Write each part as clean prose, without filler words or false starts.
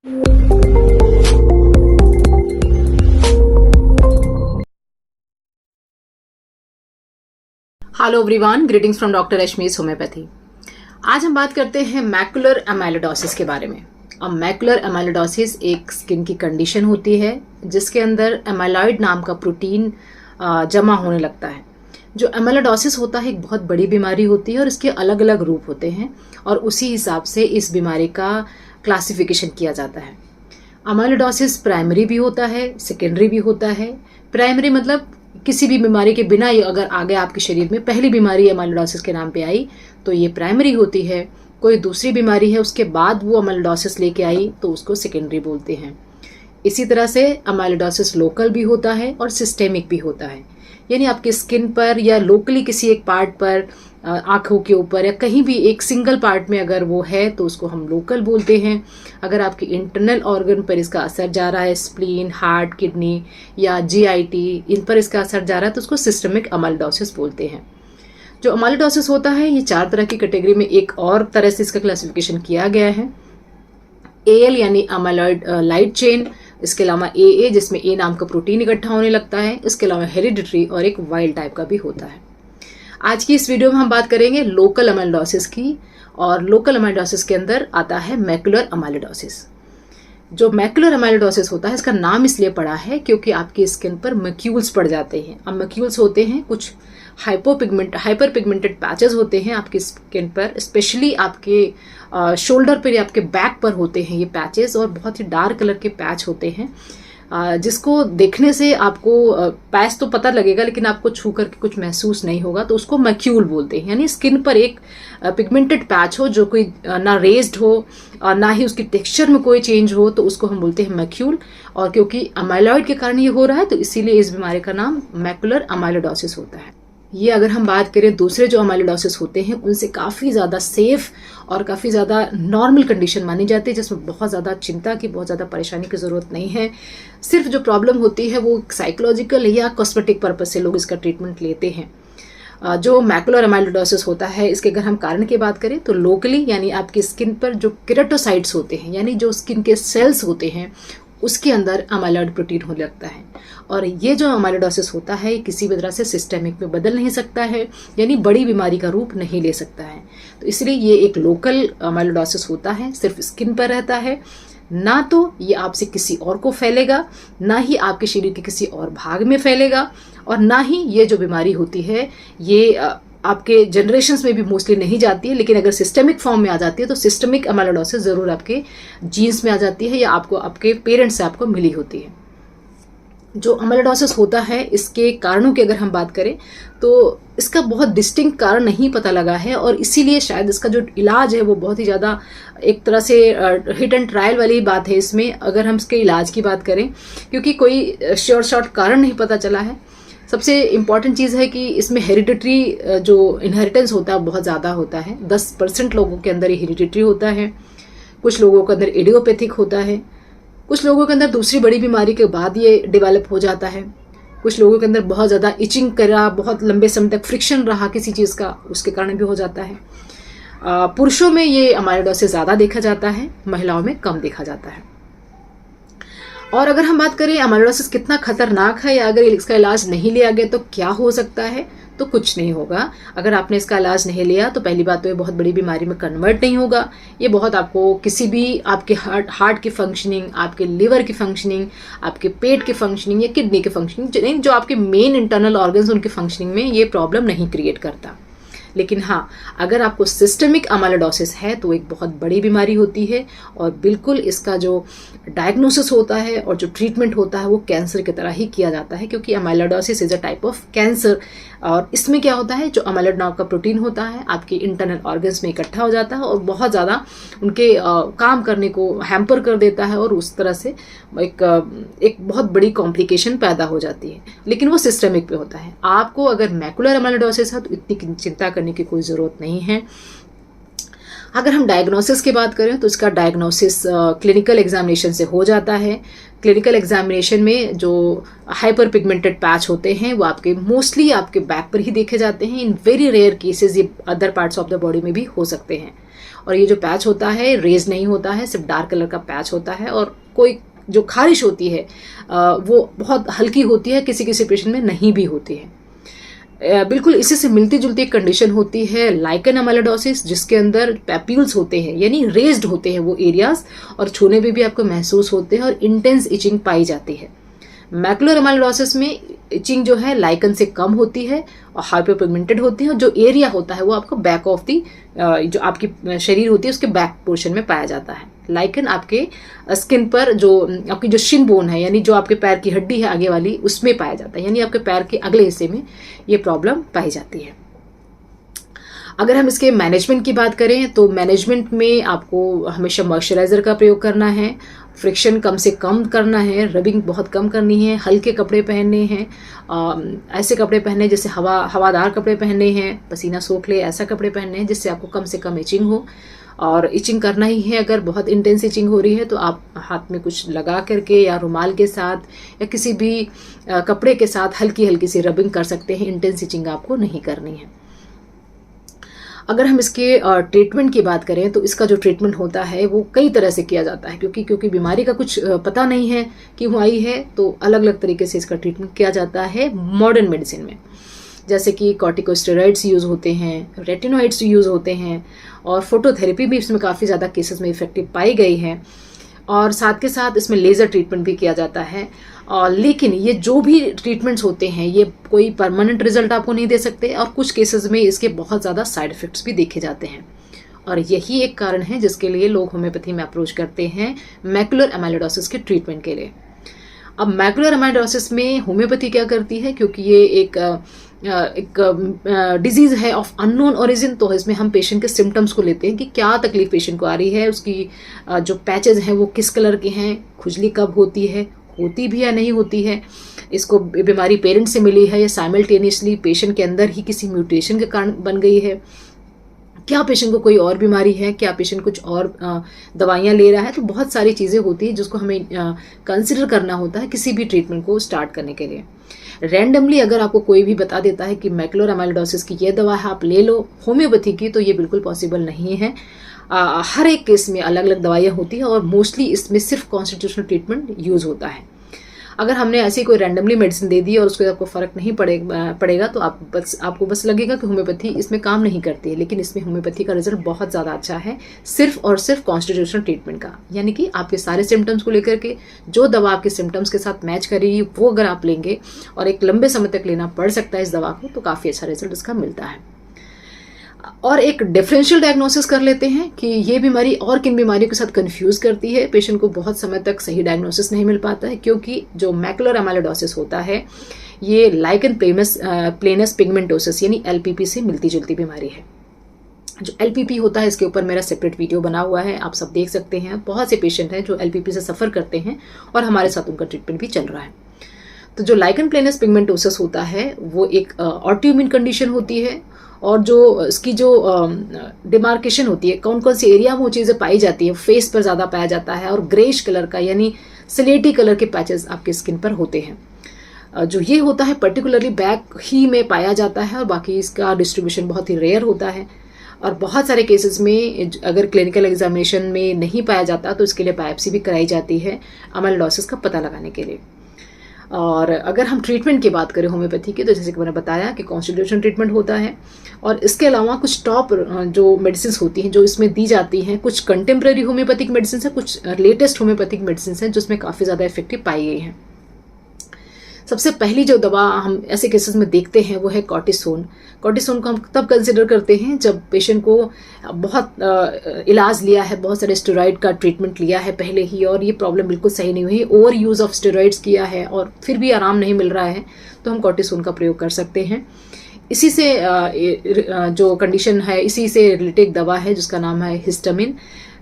Hello everyone, greetings from doctor Rashmi's homeopathy. आज हम बात करते हैं मैकुलर एमाइलोइडोसिस के बारे में। अब मैकुलर एमाइलोइडोसिस एक स्किन की कंडीशन होती है जिसके अंदर एमाइलॉइड नाम का प्रोटीन जमा होने लगता है। जो एमाइलोइडोसिस होता है एक बहुत बड़ी बीमारी होती है और इसके अलग अलग रूप होते हैं और उसी हिसाब से इस बीमारी का क्लासिफिकेशन किया जाता है। एमाइलोइडोसिस प्राइमरी भी होता है, सेकेंडरी भी होता है। प्राइमरी मतलब किसी भी बीमारी के बिना ही अगर आगे आपके शरीर में पहली बीमारी एमाइलोइडोसिस के नाम पे आई तो ये प्राइमरी होती है। कोई दूसरी बीमारी है उसके बाद वो एमाइलोइडोसिस लेके आई तो उसको सेकेंडरी बोलते हैं। इसी तरह से एमाइलोइडोसिस लोकल भी होता है और सिस्टेमिक भी होता है, यानी आपकी स्किन पर या लोकली किसी एक पार्ट पर, आँखों के ऊपर या कहीं भी एक सिंगल पार्ट में अगर वो है तो उसको हम लोकल बोलते हैं। अगर आपकी इंटरनल ऑर्गन पर इसका असर जा रहा है, स्प्लीन, हार्ट, किडनी या जीआईटी, इन पर इसका असर जा रहा है तो उसको सिस्टमिक एमाइलोइडोसिस बोलते हैं। जो एमाइलोइडोसिस होता है ये 4 तरह की कैटेगरी में एक और तरह से इसका क्लासिफिकेशन किया गया है। एएल यानी एमाइलॉइड लाइट चेन, इसके अलावा ए जिसमें ए नाम का प्रोटीन इकट्ठा होने लगता है, इसके अलावा हेरिडिटरी और एक वाइल्ड टाइप का भी होता है। आज की इस वीडियो में हम बात करेंगे लोकल एमाइलोइडोसिस की, और लोकल एमाइलोइडोसिस के अंदर आता है मैकुलर एमाइलोइडोसिस। जो मैकुलर एमाइलोइडोसिस होता है इसका नाम इसलिए पड़ा है क्योंकि आपकी स्किन पर मैक्यूल्स पड़ जाते हैं। अब मैक्यूल्स होते हैं कुछ हाइपर पिगमेंटेड पैचेस होते हैं आपकी स्किन पर, स्पेशली आपके शोल्डर पर या आपके बैक पर होते हैं ये पैचेस, और बहुत ही डार्क कलर के पैच होते हैं जिसको देखने से आपको पैच तो पता लगेगा लेकिन आपको छू करके कुछ महसूस नहीं होगा, तो उसको मैक्यूल बोलते हैं। यानी स्किन पर एक पिगमेंटेड पैच हो जो कोई ना रेज्ड हो और ना ही उसकी टेक्सचर में कोई चेंज हो, तो उसको हम बोलते हैं मैक्यूल। और क्योंकि एमाइलॉइड के कारण ये हो रहा है तो इसीलिए इस बीमारी का नाम मैकुलर एमाइलोइडोसिस होता है। ये अगर हम बात करें दूसरे जो एमाइलोइडोसिस होते हैं उनसे काफ़ी ज़्यादा सेफ और काफ़ी ज़्यादा नॉर्मल कंडीशन मानी जाती है, जिसमें बहुत ज़्यादा चिंता की, बहुत ज़्यादा परेशानी की ज़रूरत नहीं है। सिर्फ जो प्रॉब्लम होती है वो साइकोलॉजिकल या कॉस्मेटिक पर्पज से लोग इसका ट्रीटमेंट लेते हैं। जो मैकुलर एमाइलोइडोसिस होता है इसके अगर हम कारण की बात करें तो लोकली यानी आपकी स्किन पर जो केराटोसाइट्स होते हैं, यानी जो स्किन के सेल्स होते हैं उसके अंदर एमाइलॉइड प्रोटीन होने लगता है। और ये जो एमाइलोइडोसिस होता है किसी भी तरह से सिस्टेमिक में बदल नहीं सकता है, यानी बड़ी बीमारी का रूप नहीं ले सकता है। तो इसलिए ये एक लोकल एमाइलोइडोसिस होता है, सिर्फ स्किन पर रहता है, ना तो ये आपसे किसी और को फैलेगा, ना ही आपके शरीर के किसी और भाग में फैलेगा, और ना ही ये जो बीमारी होती है ये आपके जनरेशन्स में भी मोस्टली नहीं जाती है। लेकिन अगर सिस्टेमिक फॉर्म में आ जाती है तो सिस्टेमिक एमाइलोइडोसिस ज़रूर आपके जीन्स में आ जाती है या आपको आपके पेरेंट्स से आपको मिली होती है। जो एमाइलोइडोसिस होता है इसके कारणों की अगर हम बात करें तो इसका बहुत डिस्टिंक्ट कारण नहीं पता लगा है, और इसीलिए शायद इसका जो इलाज है वो बहुत ही ज़्यादा एक तरह से हिट एंड ट्रायल वाली बात है इसमें, अगर हम इसके इलाज की बात करें, क्योंकि कोई श्योर शॉर्ट कारण नहीं पता चला है। सबसे इम्पॉर्टेंट चीज़ है कि इसमें हेरिडिटरी जो इनहेरिटेंस होता है बहुत ज़्यादा होता है। 10% लोगों के अंदर ये हेरिडिटरी होता है, कुछ लोगों के अंदर इडियोपैथिक होता है, कुछ लोगों के अंदर दूसरी बड़ी बीमारी के बाद ये डेवलप हो जाता है, कुछ लोगों के अंदर बहुत ज़्यादा इचिंग करा, बहुत लंबे समय तक फ्रिक्शन रहा किसी चीज़ का, उसके कारण भी हो जाता है। पुरुषों में ये एमाइलोइडोसिस ज़्यादा देखा जाता है, महिलाओं में कम देखा जाता है। और अगर हम बात करें एमाइलोइडोसिस कितना खतरनाक है या अगर इसका इलाज नहीं लिया गया तो क्या हो सकता है, तो कुछ नहीं होगा। अगर आपने इसका इलाज नहीं लिया तो पहली बात तो ये बहुत बड़ी बीमारी में कन्वर्ट नहीं होगा। ये बहुत आपको किसी भी आपके हार्ट की फंक्शनिंग, आपके लिवर की फंक्शनिंग, आपके पेट की फंक्शनिंग या किडनी की फंक्शनिंग, जो आपके मेन इंटरनल ऑर्गन्स उनकी फंक्शनिंग में ये प्रॉब्लम नहीं क्रिएट करता। लेकिन हाँ, अगर आपको सिस्टेमिक एमाइलोइडोसिस है तो एक बहुत बड़ी बीमारी होती है, और बिल्कुल इसका जो डायग्नोसिस होता है और जो ट्रीटमेंट होता है वो कैंसर की तरह ही किया जाता है, क्योंकि amyloidosis is a type of cancer. और इसमें क्या होता है, जो एमाइलॉइड नाम का प्रोटीन होता है आपके इंटरनल ऑर्गन्स में इकट्ठा हो जाता है और बहुत ज़्यादा उनके काम करने को हैम्पर कर देता है, और उस तरह से एक बहुत बड़ी कॉम्प्लिकेशन पैदा हो जाती है। लेकिन वो सिस्टेमिक पे होता है। आपको अगर मैकुलर एमाइलोइडोसिस है तो इतनी चिंता करने की कोई ज़रूरत नहीं है। अगर हम डायग्नोसिस की बात करें तो इसका डायग्नोसिस क्लिनिकल एग्जामिनेशन से हो जाता है। क्लिनिकल एग्जामिनेशन में जो हाइपर पिगमेंटेड पैच होते हैं वो आपके मोस्टली आपके बैक पर ही देखे जाते हैं। इन वेरी रेयर केसेस ये other parts of the body में भी हो सकते हैं। और ये जो पैच होता है रेज नहीं होता है, सिर्फ डार्क कलर का पैच होता है, और कोई जो खारिश होती है वो बहुत हल्की होती है, किसी किसी पेशेंट में नहीं भी होती है। बिल्कुल इसी से मिलती जुलती एक कंडीशन होती है लाइकन अमाइलोइडोसिस, जिसके अंदर पैप्यूल्स होते हैं यानी रेज्ड होते हैं वो एरियाज, और छूने में भी आपको महसूस होते हैं और इंटेंस इचिंग पाई जाती है। मैकुलर अमाइलोइडोसिस में इचिंग जो है लाइकन से कम होती है और हाइपरपिगमेंटेड होती है, और जो एरिया होता है वो आपको बैक ऑफ दी जो आपकी शरीर होती है उसके बैक पोर्शन में पाया जाता है। लाइकन आपके स्किन पर जो आपकी जो शिन बोन है यानी जो आपके पैर की हड्डी है आगे वाली उसमें पाया जाता है, यानी आपके पैर के अगले हिस्से में ये प्रॉब्लम पाई जाती है। अगर हम इसके मैनेजमेंट की बात करें तो मैनेजमेंट में आपको हमेशा मॉइस्चराइजर का प्रयोग करना है, फ्रिक्शन कम से कम करना है, रबिंग बहुत कम करनी है, हल्के कपड़े पहनने हैं, ऐसे कपड़े पहने जैसे हवादार कपड़े पहनने हैं, पसीना सोख ले ऐसा कपड़े पहनने हैं जिससे आपको कम से कम इचिंग हो। और इचिंग करना ही है, अगर बहुत इंटेंस इचिंग हो रही है तो आप हाथ में कुछ लगा करके या रुमाल के साथ या किसी भी कपड़े के साथ हल्की हल्की सी रबिंग कर सकते हैं, इंटेंस इचिंग आपको नहीं करनी है। अगर हम इसके ट्रीटमेंट की बात करें तो इसका जो ट्रीटमेंट होता है वो कई तरह से किया जाता है, क्योंकि बीमारी का कुछ पता नहीं है क्यों आई है, तो अलग अलग तरीके से इसका ट्रीटमेंट किया जाता है मॉडर्न मेडिसिन में। जैसे कि कॉर्टिकोस्टेरॉइड्स यूज़ होते हैं, रेटिनॉइड्स यूज़ होते हैं, और फोटोथेरेपी भी इसमें काफ़ी ज़्यादा केसेस में इफेक्टिव पाई गई है, और साथ के साथ इसमें लेज़र ट्रीटमेंट भी किया जाता है। और लेकिन ये जो भी ट्रीटमेंट्स होते हैं ये कोई परमानेंट रिजल्ट आपको नहीं दे सकते, और कुछ केसेस में इसके बहुत ज़्यादा साइड इफ़ेक्ट्स भी देखे जाते हैं, और यही एक कारण है जिसके लिए लोग होम्योपैथी में अप्रोच करते हैं मैकुलर अमाइलोइडोसिस के ट्रीटमेंट के लिए। अब मैकुलर अमाइलोइडोसिस में होम्योपैथी क्या करती है, क्योंकि ये एक डिजीज़ है ऑफ अननोन ओरिजिन, तो इसमें हम पेशेंट के सिम्टम्स को लेते हैं कि क्या तकलीफ पेशेंट को आ रही है, उसकी जो पैचेज हैं वो किस कलर के हैं, खुजली कब होती है, होती भी या नहीं होती है, इसको बीमारी पेरेंट से मिली है या साइमल्टेनियसली पेशेंट के अंदर ही किसी म्यूटेशन के कारण बन गई है, क्या पेशेंट को कोई और बीमारी है, क्या पेशेंट कुछ और दवाइयाँ ले रहा है। तो बहुत सारी चीज़ें होती हैं जिसको हमें कंसिडर करना होता है किसी भी ट्रीटमेंट को स्टार्ट करने के लिए। रैंडमली अगर आपको कोई भी बता देता है कि मैकुलर अमाइलोइडोसिस की ये दवा है आप ले लो होम्योपैथी की, तो ये बिल्कुल पॉसिबल नहीं है। हर एक केस में अलग अलग दवाइयाँ होती हैं और मोस्टली इसमें सिर्फ कॉन्स्टिट्यूशनल ट्रीटमेंट यूज़ होता है। अगर हमने ऐसी कोई रैंडमली मेडिसिन दे दी और उसको आपको फ़र्क नहीं पड़ेगा तो आपको बस लगेगा कि होम्योपैथी इसमें काम नहीं करती है, लेकिन इसमें होम्योपैथी का रिजल्ट बहुत ज़्यादा अच्छा है, सिर्फ और सिर्फ कॉन्स्टिट्यूशनल ट्रीटमेंट का। यानी कि आपके सारे सिम्टम्स को लेकर के जो दवा आपके सिम्टम्स के साथ मैच करेगी वो अगर आप लेंगे और एक लंबे समय तक लेना पड़ सकता है इस दवा को, तो काफ़ी अच्छा रिजल्ट इसका मिलता है। और एक डिफरेंशियल डायग्नोसिस कर लेते हैं कि ये बीमारी और किन बीमारियों के साथ कंफ्यूज करती है। पेशेंट को बहुत समय तक सही डायग्नोसिस नहीं मिल पाता है, क्योंकि जो मैकुलर अमाइलोइडोसिस होता है ये लाइकन प्लेनस पिगमेंटोसिस यानी LPP से मिलती जुलती बीमारी है। जो LPP होता है इसके ऊपर मेरा सेपरेट वीडियो बना हुआ है, आप सब देख सकते हैं। बहुत से पेशेंट हैं जो LPP से सफ़र करते हैं और हमारे साथ उनका ट्रीटमेंट भी चल रहा है। तो जो लाइकन प्लेनस पिगमेंटोसिस होता है वो एक ऑटोइम्यून कंडीशन होती है, और जो इसकी जो डिमार्केशन होती है कौन कौन सी एरिया में वो चीज़ें पाई जाती है, फेस पर ज़्यादा पाया जाता है, और ग्रेश कलर का यानी स्लेटी कलर के पैचेस आपके स्किन पर होते हैं। जो ये होता है पर्टिकुलरली बैक ही में पाया जाता है, और बाकी इसका डिस्ट्रीब्यूशन बहुत ही रेयर होता है। और बहुत सारे केसेस में अगर क्लिनिकल एग्जामिनेशन में नहीं पाया जाता तो इसके लिए बायोप्सी भी कराई जाती है अमाइलोइडोसिस का पता लगाने के लिए। और अगर हम ट्रीटमेंट की बात करें होम्योपैथी की, तो जैसे कि मैंने बताया कि कॉन्स्टिट्यूशन ट्रीटमेंट होता है, और इसके अलावा कुछ टॉप जो मेडिसिन होती हैं जो इसमें दी जाती हैं, कुछ कंटेम्प्रेरी होम्योपैथिक मेडिसिन है, कुछ लेटेस्ट होम्योपैथिक मेडिसिन हैं जिसमें काफ़ी ज़्यादा इफेक्टिव पाई गई हैं। सबसे पहली जो दवा हम ऐसे केसेस में देखते हैं वो है कॉर्टिसोन। कॉर्टिसोन को हम तब कंसिडर करते हैं जब पेशेंट को बहुत इलाज लिया है, बहुत सारे स्टेरॉइड का ट्रीटमेंट लिया है पहले ही, और ये प्रॉब्लम बिल्कुल सही नहीं हुई, ओवर यूज़ ऑफ स्टेरॉइड्स किया है और फिर भी आराम नहीं मिल रहा है, तो हम कॉर्टिसोन का प्रयोग कर सकते हैं। इसी से जो कंडीशन है इसी से रिलेटेड दवा है जिसका नाम है हिस्टामिन।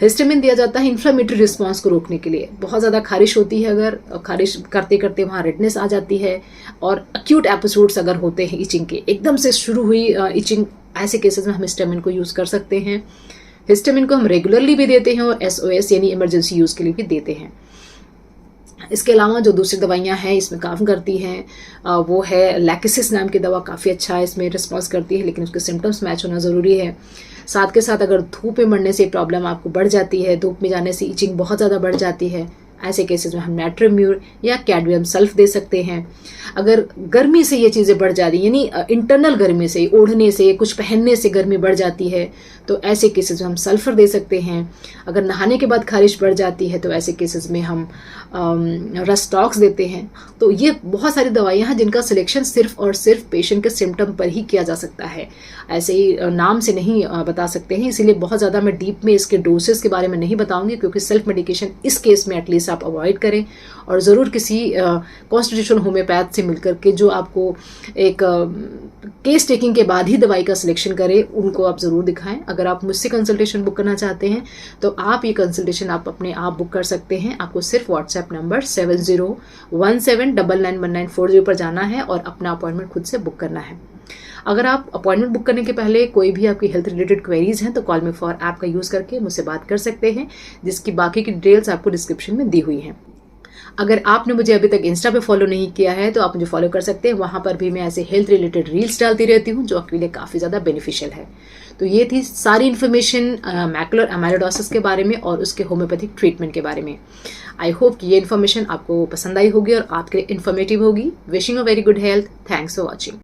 हिस्टामिन दिया जाता है इन्फ्लेमेटरी रिस्पांस को रोकने के लिए। बहुत ज़्यादा खारिश होती है, अगर खारिश करते करते वहाँ रेडनेस आ जाती है, और एक्यूट एपिसोड्स अगर होते हैं इचिंग के, एकदम से शुरू हुई इचिंग, ऐसे केसेस में हम हिस्टामिन को यूज़ कर सकते हैं। हिस्टामिन को हम रेगुलरली भी देते हैं और SOS यानी इमरजेंसी यूज़ के लिए भी देते हैं। इसके अलावा जो दूसरी दवाइयाँ हैं इसमें काम करती हैं वो है लैकेसिस नाम की दवा, काफ़ी अच्छा है, इसमें रिस्पॉन्स करती है, लेकिन उसके सिम्टम्स मैच होना ज़रूरी है। साथ के साथ अगर धूप में मरने से प्रॉब्लम आपको बढ़ जाती है, धूप में जाने से इचिंग बहुत ज़्यादा बढ़ जाती है, ऐसे केसेस में हम नाइट्रोम्यूर या कैडमियम सल्फ दे सकते हैं। अगर गर्मी से ये चीज़ें बढ़ जा रही यानी इंटरनल गर्मी से, ओढ़ने से, कुछ पहनने से गर्मी बढ़ जाती है, तो ऐसे केसेस में हम सल्फर दे सकते हैं। अगर नहाने के बाद खारिश बढ़ जाती है तो ऐसे केसेस में हम रस्टॉक्स देते हैं। तो ये बहुत सारी दवाइयाँ हैं जिनका सिलेक्शन सिर्फ और सिर्फ पेशेंट के सिम्टम पर ही किया जा सकता है, ऐसे ही नाम से नहीं बता सकते हैं। इसीलिए बहुत ज़्यादा मैं डीप में इसके डोसेस के बारे में नहीं बताऊंगी, क्योंकि सेल्फ मेडिकेशन इस केस में एटलीस्ट आप अवॉइड करें और ज़रूर किसी कॉन्स्टिट्यूशनल होम्योपैथ से मिलकर के जो आपको एक केस टेकिंग के बाद ही दवाई का सिलेक्शन करें, उनको आप ज़रूर दिखाएं। अगर आप मुझसे कंसल्टेशन बुक करना चाहते हैं तो आप ये कंसल्टेशन आप अपने आप बुक कर सकते हैं। आपको सिर्फ व्हाट्सएप नंबर 7017991940 पर जाना है और अपना अपॉइंटमेंट खुद से बुक करना है। अगर आप अपॉइंटमेंट बुक करने के पहले कोई भी आपकी हेल्थ रिलेटेड क्वेरीज हैं तो कॉल मी फॉर ऐप का यूज़ करके मुझसे बात कर सकते हैं, जिसकी बाकी की डिटेल्स आपको डिस्क्रिप्शन में दी हुई हैं। अगर आपने मुझे अभी तक इंस्टा पे फॉलो नहीं किया है तो आप मुझे फॉलो कर सकते हैं, वहाँ पर भी मैं ऐसे हेल्थ रिलेटेड रील्स डालती रहती हूँ जो आपके लिए काफ़ी ज़्यादा बेनिफिशियल है। तो ये थी सारी इन्फॉर्मेशन मैकुलर एमाइलोइडोसिस के बारे में और उसके होम्योपैथिक ट्रीटमेंट के बारे में। आई होप कि ये इन्फॉर्मेशन आपको पसंद आई होगी और आपके लिए इन्फॉर्मेटिव होगी। Wishing a very good health. Thanks for watching.